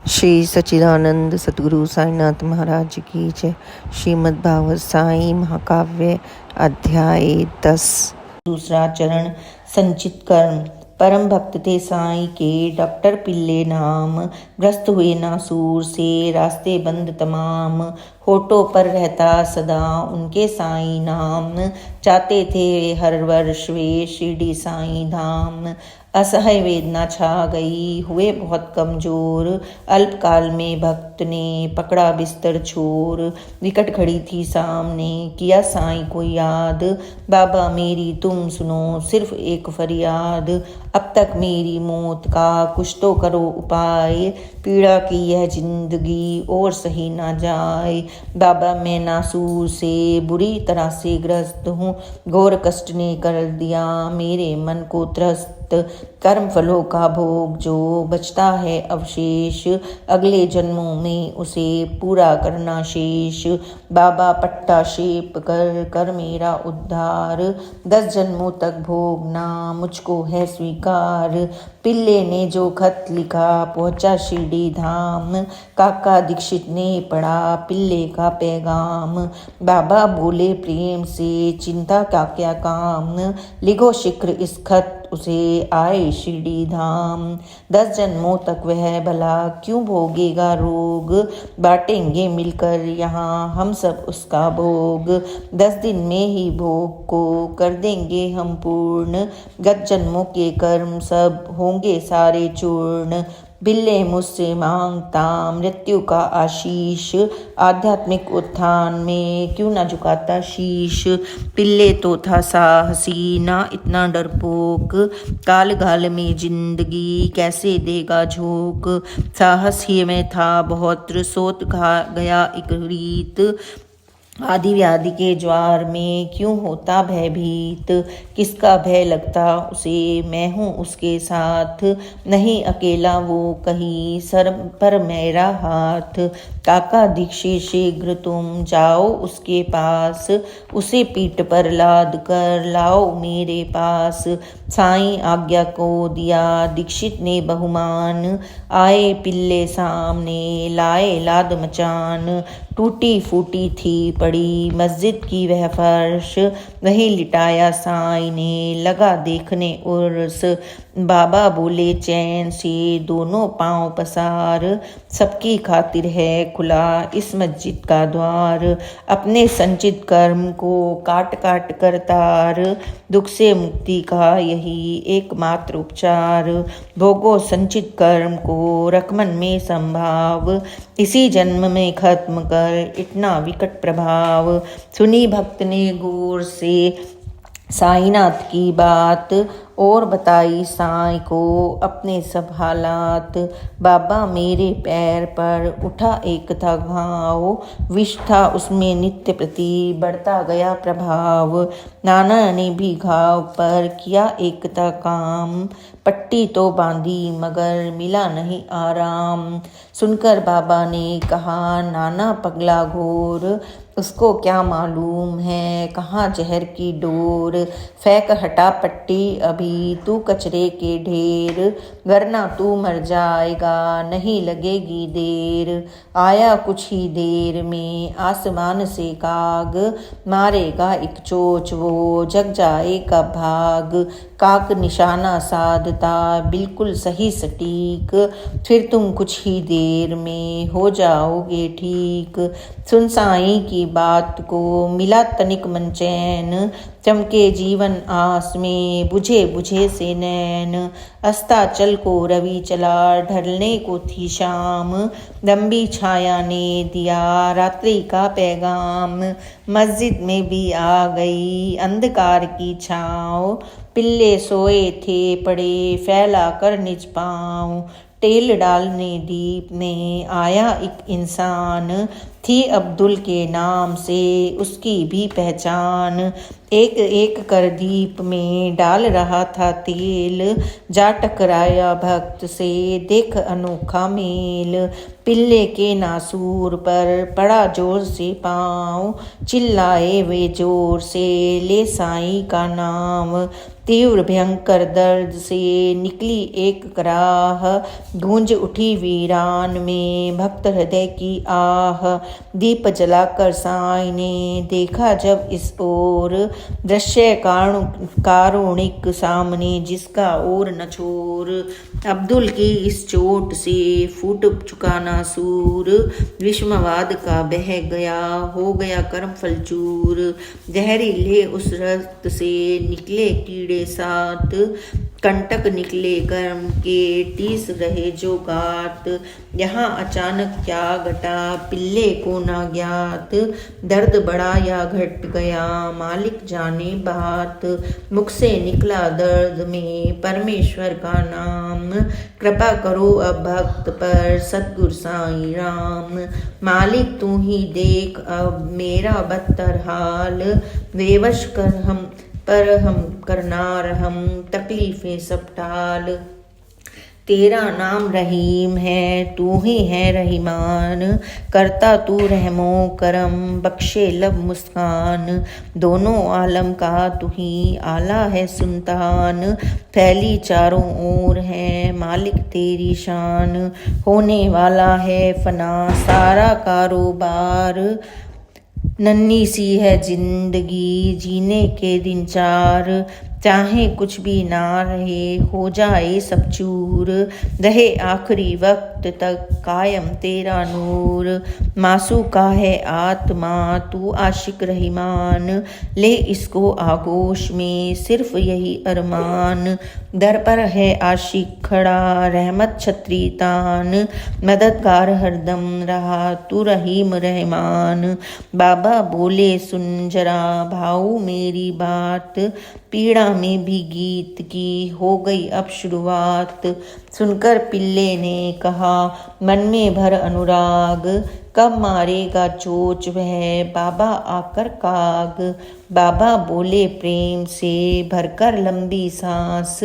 श्री सच्चिदानंद सद्गुरु साईनाथ महाराज की जय। श्रीमद् भागवत साई महाकाव्य अध्याय 10। दूसरा चरण संचित कर्म। परम भक्त थे साईं के डॉक्टर पिल्ले नाम। ग्रस्त हुए नासूर से रास्ते बंद तमाम। होठों पर रहता सदा उनके साईं नाम। चाहते थे हर वर्ष वे शिरडी साईं धाम। असह्य वेदना छा गई, हुए बहुत कमजोर। अल्पकाल में भक्त ने पकड़ा बिस्तर छोर। विकट खड़ी थी सामने, किया साईं को याद। बाबा मेरी तुम सुनो सिर्फ एक फरियाद। अब तक मेरी मौत का कुछ तो करो उपाय। पीड़ा की यह जिंदगी और सही ना जाए। बाबा मैं नासूर से बुरी तरह से ग्रस्त हूँ। घोर कष्ट ने कर दिया मेरे मन को त्रस्त। कर्म फलों का भोग जो बचता है अवशेष। अगले जन्मों में उसे पूरा करना शेष। बाबा पट्टा शेप कर मेरा उद्धार। 10 जन्मों तक भोगना मुझको है स्वीकार। पिल्ले ने जो खत लिखा पहुंचा शिरडी धाम। काका दीक्षित ने पढ़ा पिल्ले का पैगाम। बाबा बोले प्रेम से चिंता का क्या काम। लिखो शीघ्र इस खत उसे आए शिरडी धाम। 10 जन्मों तक वह भला क्यों भोगेगा रोग। बांटेंगे मिलकर यहाँ हम सब उसका भोग। 10 दिन में ही भोग को कर देंगे हम पूर्ण। गत जन्मों के कर्म सब होंगे सारे चूर्ण। बिल्ले मुझसे मांगता मृत्यु का आशीष। आध्यात्मिक उत्थान में क्यों ना झुकाता शीश। पिल्ले तो था साहसी ना इतना डरपोक। काल घाल में जिंदगी कैसे देगा झोंक। साहस ही में था बहुत सोत खा गया एक रीत। आदि व्याधि के ज्वार में क्यों होता भयभीत। किसका भय लगता उसे मैं हूँ उसके साथ। नहीं अकेला वो कहीं सर पर मेरा हाथ। काका दीक्षित शीघ्र तुम जाओ उसके पास। उसे पीठ पर लाद कर लाओ मेरे पास। साईं आज्ञा को दिया दीक्षित ने बहुमान। आए पिल्ले सामने लाए लाद मचान। टूटी फूटी थी पड़ी मस्जिद की वह फर्श। वहीं लिटाया साईं ने लगा देखने उर्स। बाबा बोले चैन से दोनों पांव पसार। सबकी खातिर है खुला इस मस्जिद का द्वार। अपने संचित कर्म को काट काट कर तार। दुख से मुक्ति का यही एकमात्र उपचार। भोगो संचित कर्म को रख मन में संभाव। इसी जन्म में खत्म कर इतना विकट प्रभाव। सुनी भक्त ने गौर से साईनाथ की बात। और बताई साईं को अपने सब हालात। बाबा मेरे पैर पर उठा एक था घाव। विष था उसमें नित्य प्रति बढ़ता गया प्रभाव। नाना ने भी घाव पर किया एक था काम। पट्टी तो बांधी मगर मिला नहीं आराम। सुनकर बाबा ने कहा नाना पगला घोर। उसको क्या मालूम है कहाँ जहर की डोर। फेंक हटा पट्टी अभी तू कचरे के ढेर। वरना तू मर जाएगा नहीं लगेगी देर। आया कुछ ही देर में आसमान से काग। मारेगा एक चोच वो जग जाएगा भाग। काक निशाना साधता बिल्कुल सही सटीक। फिर तुम कुछ ही देर में हो जाओगे ठीक। सुन साईं की बात को मिला तनिक मन चैन। चमके जीवन आस में बुझे बुझे से नैन। अस्ताचल को रवि चला ढलने को थी शाम। लंबी छाया ने दिया रात्रि का पैगाम। मस्जिद में भी आ गई अंधकार की छाँव। पिल्ले सोए थे पड़े फैला कर निज पाँव। तेल डालने दीप में आया एक इंसान। थी अब्दुल के नाम से उसकी भी पहचान। एक एक कर दीप में डाल रहा था तेल, जा टकराया भक्त से देख अनोखा मेल। पिल्ले के नासूर पर पड़ा जोर से पाँव, चिल्लाए वे जोर से ले साईं का नाम। तीव्र भयंकर दर्द से निकली एक कराह, गूंज उठी वीरान में भक्त हृदय की आह। दीप जलाकर साईं ने देखा जब इस ओर, दृश्य कारुणिक सामने जिसका और न छोर। अब्दुल की इस चोट से फूट चुका नासूर, विषमवाद का बह गया हो गया कर्म फल चूर। जहरीले उस रक्त से निकले कीड़े सात, कंटक निकले कर्म के टीस रहे जो गात। यहाँ अचानक क्या घटा पिल्ले को ना ज्ञात, दर्द बढ़ा या घट गया मालिक जाने बात। मुख से निकला दर्द में परमेश्वर का नाम, कृपा करो अब भक्त पर सतगुरु साईं राम। मालिक तू ही देख अब मेरा बदतर हाल, बेवश कर हम पर हम करनार हम तकलीफें सब टाल। तेरा नाम रहीम है तू ही है रहीमान, करता तू रहमो करम बख्शे लब मुस्कान। दोनों आलम का तू ही आला है सुल्तान, फैली चारों ओर है मालिक तेरी शान। होने वाला है फना सारा कारोबार, नन्ही सी है जिंदगी जीने के दिन चार। चाहे कुछ भी ना रहे हो जाए सब चूर, रहे आखिरी वक्त तक कायम तेरा नूर। मासू का है आत्मा तू आशिक रहीमान, ले इसको आगोश में सिर्फ यही अरमान। दर पर है आशिक खड़ा रहमत छत्री तान, मददगार हरदम रहा तू रहीम रहमान। बाबा बोले सुन जरा भाऊ मेरी बात, पीड़ा में भी गीत की हो गई अब शुरुआत। सुनकर पिल्ले ने कहा मन में भर अनुराग, कब मारेगा चोच वह बाबा आकर काग। बाबा बोले प्रेम से भरकर लंबी सांस,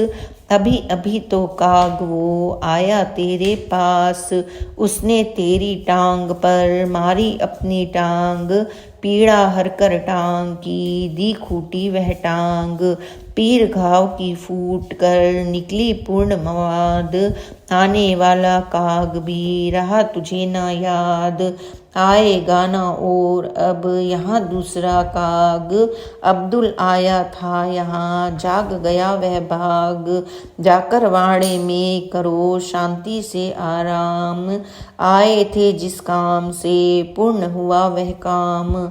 अभी अभी तो काग वो आया तेरे पास। उसने तेरी टांग पर मारी अपनी टांग, पीड़ा हर कर टांग की दी खूटी वह टांग। पीर घाव की फूट कर निकली पूर्ण मवाद, आने वाला काग भी रहा तुझे ना याद। आएगा ना और अब यहाँ दूसरा काग, अब्दुल आया था यहाँ जाग गया वह भाग। जाकर वाड़े में करो शांति से आराम, आए थे जिस काम से पूर्ण हुआ वह काम।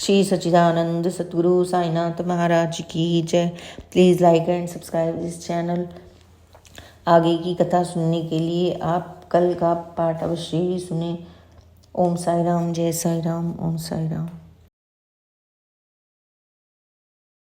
श्री सच्चिदानंद सतगुरु साईनाथ महाराज की जय। Please like and subscribe this channel. आगे की कथा सुनने के लिए आप कल का पाठ अवश्य ही सुने। ओम साई राम, जय साई राम, ओम साई राम।